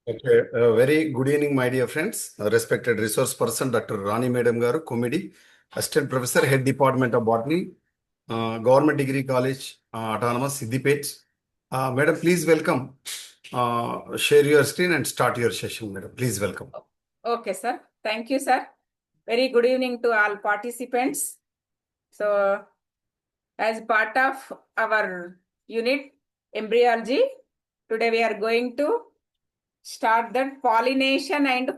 Okay, very good evening, my dear friends. Respected resource person, Dr. Rani Madam Garu, Comedy, Assistant Professor, Head Department of Botany, Government Degree College, Autonomous, Siddipet. Madam, please welcome. Share your screen and start your session, Madam. Please welcome. Okay, sir. Thank you, sir. Very good evening to all participants. So, as part of our unit, embryology, today we are going to start the pollination and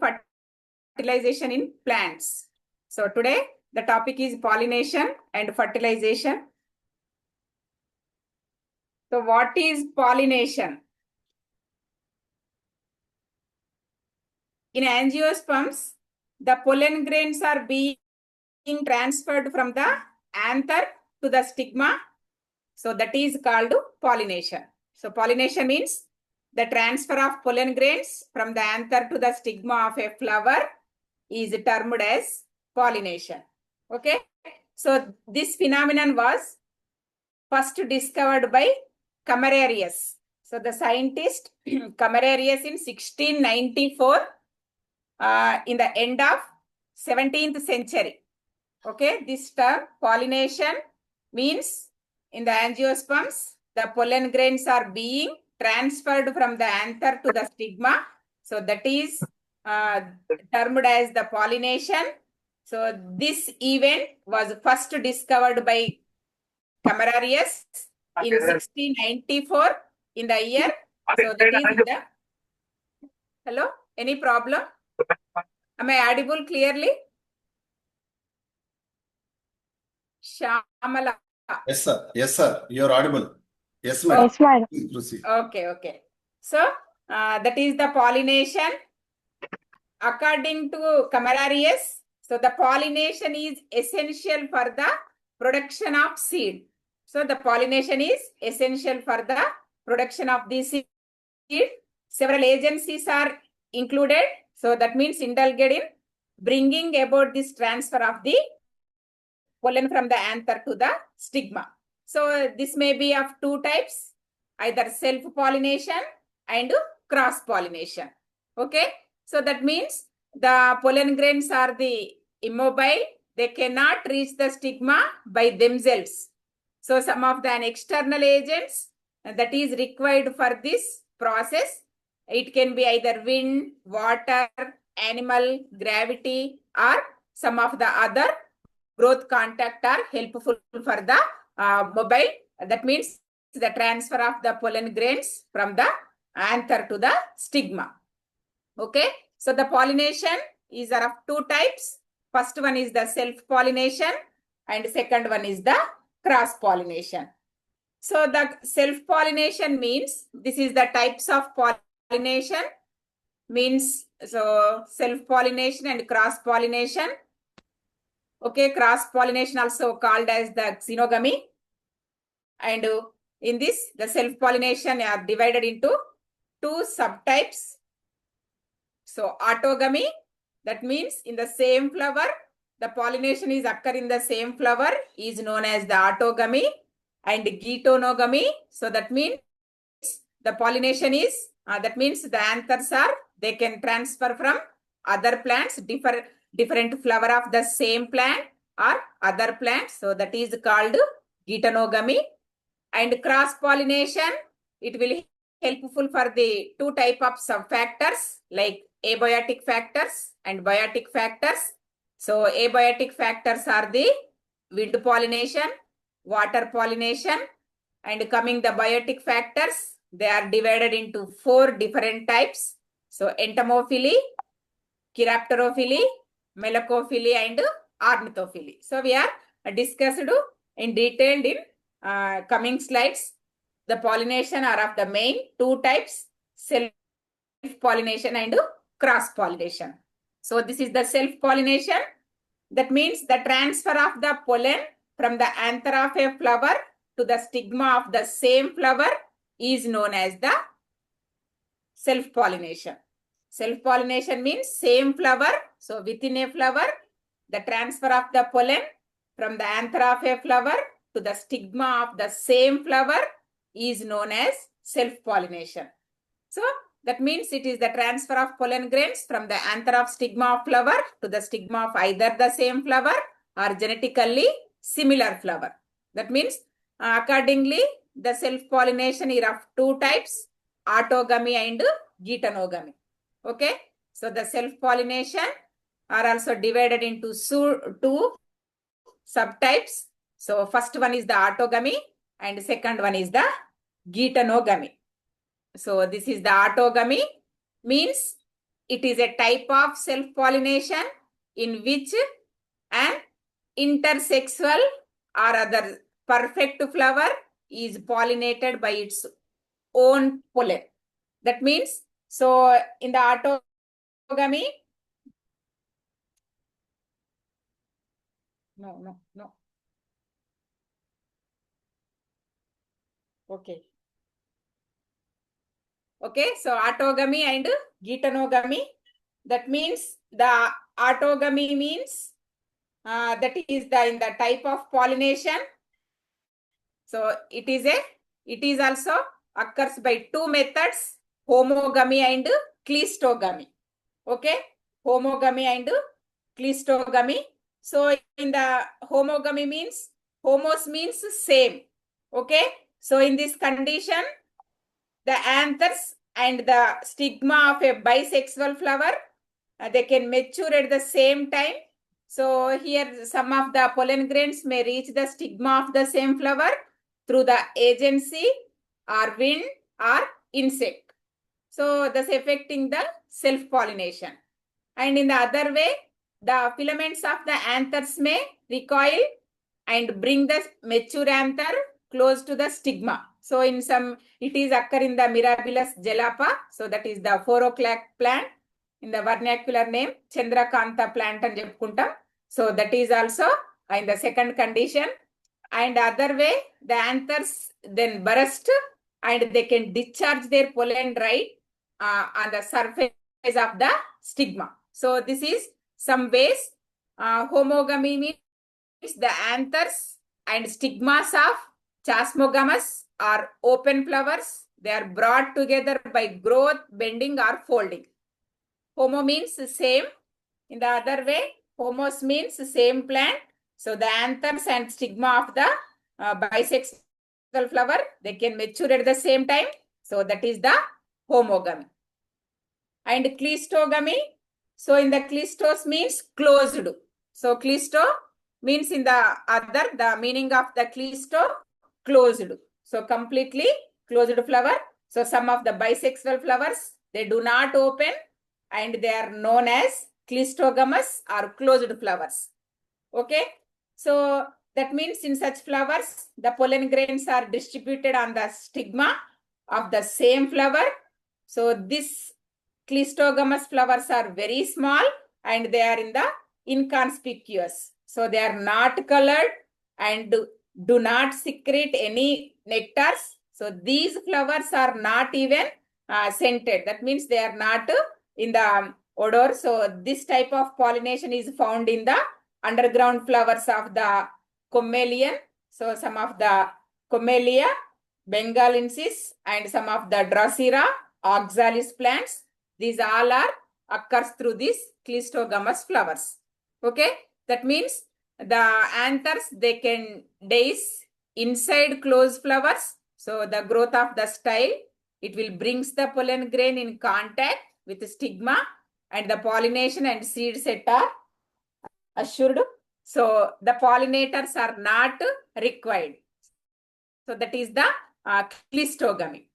fertilization in plants. So, today the topic is pollination and fertilization. So, what is pollination? In angiosperms, the pollen grains are being transferred from the anther to the stigma. So that is called pollination. So pollination means the transfer of pollen grains from the anther to the stigma of a flower is termed as pollination. Okay. So this phenomenon was first discovered by Camerarius. So the scientist Camerarius in 1694 in the end of 17th century. Okay, this term pollination means in the angiosperms, the pollen grains are being transferred from the anther to the stigma. So that is termed as the pollination. So this event was first discovered by Camerarius in 1694 in the year. So that is the... Hello, any problem? Am I audible clearly? Shamala. Yes, sir. Yes, sir. You're audible. Yes, madam. Yes, madam. Please proceed. Okay. So, that is the pollination. According to Camerarius, so the pollination is essential for the production of seed. So, the pollination is essential for the production of the seed. Several agencies are included. So, that means indulged in bringing about this transfer of the pollen from the anther to the stigma. So this may be of two types, either self-pollination and cross-pollination. Okay. So that means the pollen grains are the immobile. They cannot reach the stigma by themselves. So some of the external agents that is required for this process, it can be either wind, water, animal, gravity, or some of the other growth contact are helpful for the mobile. That means the transfer of the pollen grains from the anther to the stigma. Okay. So the pollination is of two types. First one is the self-pollination and second one is the cross-pollination. So the self-pollination means this is the types of pollination means so self-pollination and cross-pollination. Okay, cross-pollination also called as the xenogamy. And in this, the self-pollination are divided into two subtypes. So autogamy, that means in the same flower, the pollination is occur in the same flower is known as the autogamy, and geitonogamy. So that means the pollination is, that means the anthers are, they can transfer from other plants, different flower of the same plant or other plants. So that is called geitonogamy. And cross-pollination, it will helpful for the two type of subfactors like abiotic factors and biotic factors. So abiotic factors are the wind pollination, water pollination, and coming the biotic factors, they are divided into four different types. So entomophily, chiropterophily, melacophily, and ornithophily. So we are discussed in detail in coming slides. The pollination are of the main two types, self-pollination and cross-pollination. So this is the self-pollination. That means the transfer of the pollen from the anther of a flower to the stigma of the same flower is known as the self-pollination. Self-pollination means same flower. So within a flower, the transfer of the pollen from the anther of a flower to the stigma of the same flower is known as self-pollination. So That means it is the transfer of pollen grains from the anther of stigma of flower to the stigma of either the same flower or genetically similar flower. That means accordingly, the self-pollination is of two types, autogamy and geitonogamy. Okay, so the self-pollination are also divided into two subtypes. So first one is the autogamy and second one is the geitonogamy. So this is the autogamy, means it is a type of self-pollination in which an intersexual or other perfect flower is pollinated by its own pollen. That means, so in the autogamy, no. Okay. Okay, so autogamy and geitonogamy. That means the autogamy means that is in the type of pollination. So it is also occurs by two methods, homogamy and cleistogamy. Okay, homogamy and cleistogamy. So in the homogamy means, homos means same. Okay, so in this condition, the anthers and the stigma of a bisexual flower, they can mature at the same time. So here some of the pollen grains may reach the stigma of the same flower through the agency or wind or insect. So thus affecting the self-pollination. And in the other way, the filaments of the anthers may recoil and bring the mature anther close to the stigma. So in some, it is occur in the Mirabilis gelapa. So that is the 4 o'clock plant. In the vernacular name, Chandrakanta plant and Jepkuntam. So that is also in the second condition. And other way, the anthers then burst and they can discharge their pollen right on the surface of the stigma. So this is some ways. Homogamy means the anthers and stigmas of chasmogamous or open flowers. They are brought together by growth, bending or folding. Homo means same. In the other way, homos means same plant. So the anthers and stigma of the bisexual flower, they can mature at the same time. So that is the homogamy. And cleistogamy. So in the cleistos means closed. So cleisto means in the other, the meaning of the cleisto, closed. So completely closed flower. So some of the bisexual flowers, they do not open and they are known as cleistogamous or closed flowers. Okay. So that means in such flowers, the pollen grains are distributed on the stigma of the same flower. So this cleistogamous flowers are very small and they are in the inconspicuous. So they are not colored and do not secrete any nectars. So these flowers are not even scented. That means they are not in the odor. So this type of pollination is found in the underground flowers of the Commellion. So some of the Commelia, bengalensis and some of the Drosera, oxalis plants. These all are occurs through these cleistogamous flowers. Okay, that means the anthers, they can days inside closed flowers. So the growth of the style, it will brings the pollen grain in contact with the stigma and the pollination and seed set are assured. So the pollinators are not required. So that is the cleistogamy.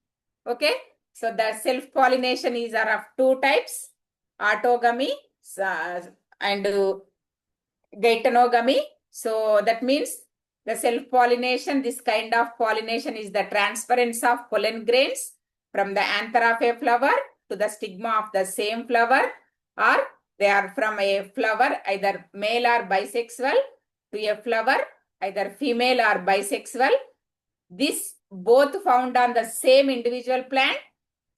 Okay. So the self-pollination is of two types, autogamy and geitonogamy. So that means the self-pollination, this kind of pollination is the transference of pollen grains from the anther of a flower to the stigma of the same flower, or they are from a flower either male or bisexual to a flower either female or bisexual. This both found on the same individual plant.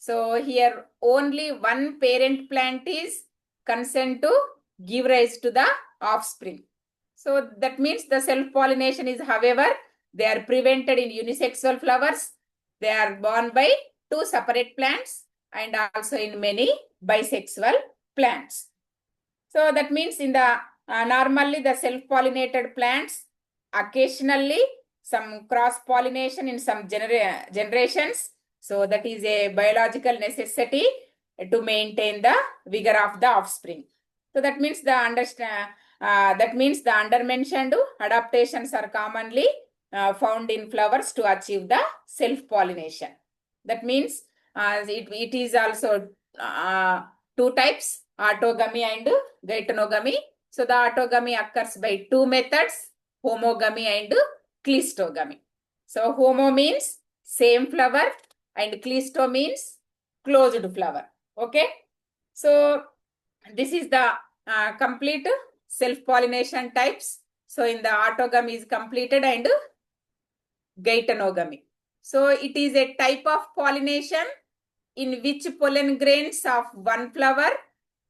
So here only one parent plant is concerned to give rise to the offspring. So that means the self-pollination is, however, they are prevented in unisexual flowers. They are born by two separate plants and also in many bisexual plants. So that means in the normally the self-pollinated plants, occasionally some cross-pollination in some generations. So that is a biological necessity to maintain the vigor of the offspring. So that means the undermentioned adaptations are commonly found in flowers to achieve the self-pollination. That means it is also two types, autogamy and geitonogamy. So the autogamy occurs by two methods, homogamy and cleistogamy. So homo means same flower and cleisto means closed flower. Okay. So this is the complete self-pollination types. So in the autogamy is completed and geitonogamy. So it is a type of pollination in which pollen grains of one flower,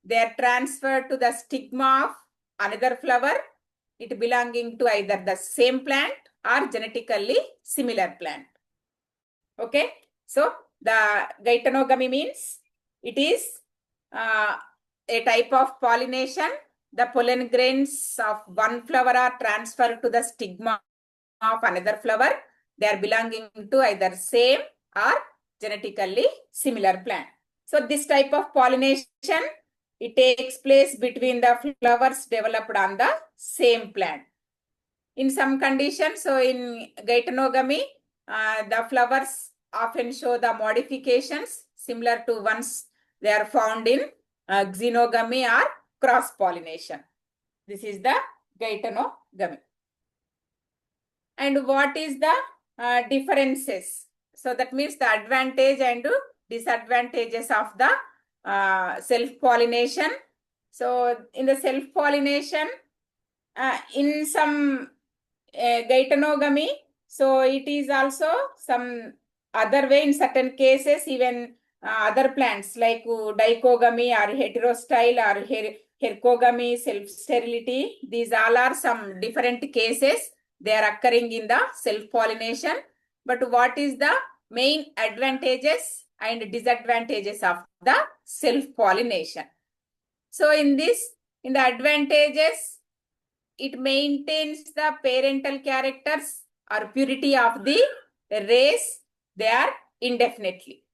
they are transferred to the stigma of another flower, it belonging to either the same plant or genetically similar plant. Okay. So the geitonogamy means it is a type of pollination. The pollen grains of one flower are transferred to the stigma of another flower. They are belonging to either same or genetically similar plant. So this type of pollination, it takes place between the flowers developed on the same plant. In some conditions, so in geitonogamy, the flowers often show the modifications similar to ones they are found in xenogamy or cross-pollination. This is the geitonogamy. And what is the differences? So that means the advantage and disadvantages of the self-pollination. So in the self-pollination, in some geitonogamy, so it is also some other way in certain cases, even other plants like dichogamy or heterostyle or hercogamy, self-sterility, these all are some different cases. They are occurring in the self-pollination. But what is the main advantages and disadvantages of the self-pollination? So in the advantages, it maintains the parental characters or purity of the race there indefinitely.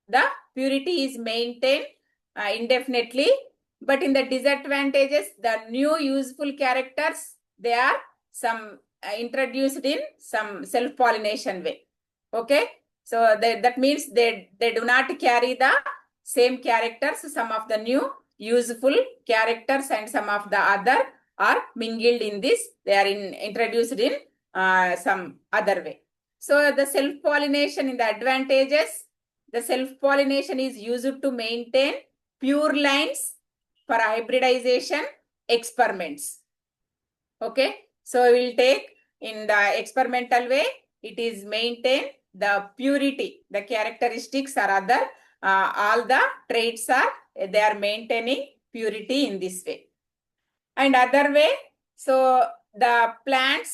The purity is maintained indefinitely. But in the disadvantages, the new useful characters, they are some introduced in some self-pollination way. Okay. So that means they do not carry the same characters. Some of the new useful characters and some of the other are mingled in this. They are introduced in some other way. So the self-pollination in the advantages, the self-pollination is used to maintain pure lines for hybridization experiments. Okay. So we will take in the experimental way, it is maintain the purity, the characteristics are other, all the traits are, they are maintaining purity in this way. And other way, so the plant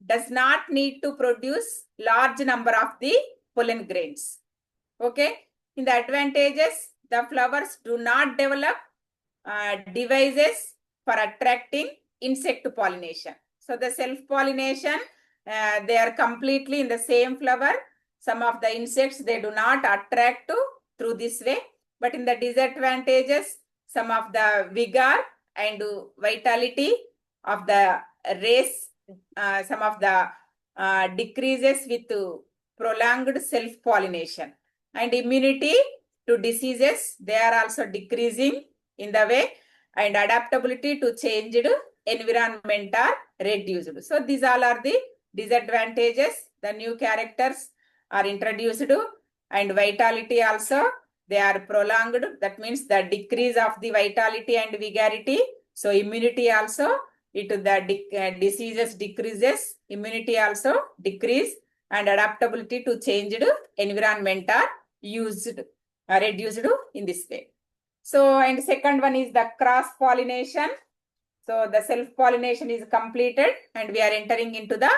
does not need to produce large number of the pollen grains. Okay. In the advantages, the flowers do not develop devices for attracting insect pollination. So the self-pollination, they are completely in the same flower. Some of the insects, they do not attract through this way. But in the disadvantages, some of the vigor and vitality of the race, some of the decreases with prolonged self-pollination. And immunity to diseases, they are also decreasing in the way, and adaptability to changed environment are reduced. So these all are the disadvantages. The new characters are introduced and vitality also, they are prolonged. That means the decrease of the vitality and vigority. So immunity also, the diseases decreases, immunity also decrease, and adaptability to changed environment are reduced in this way. So, and second one is the cross-pollination. So the self-pollination is completed and we are entering into the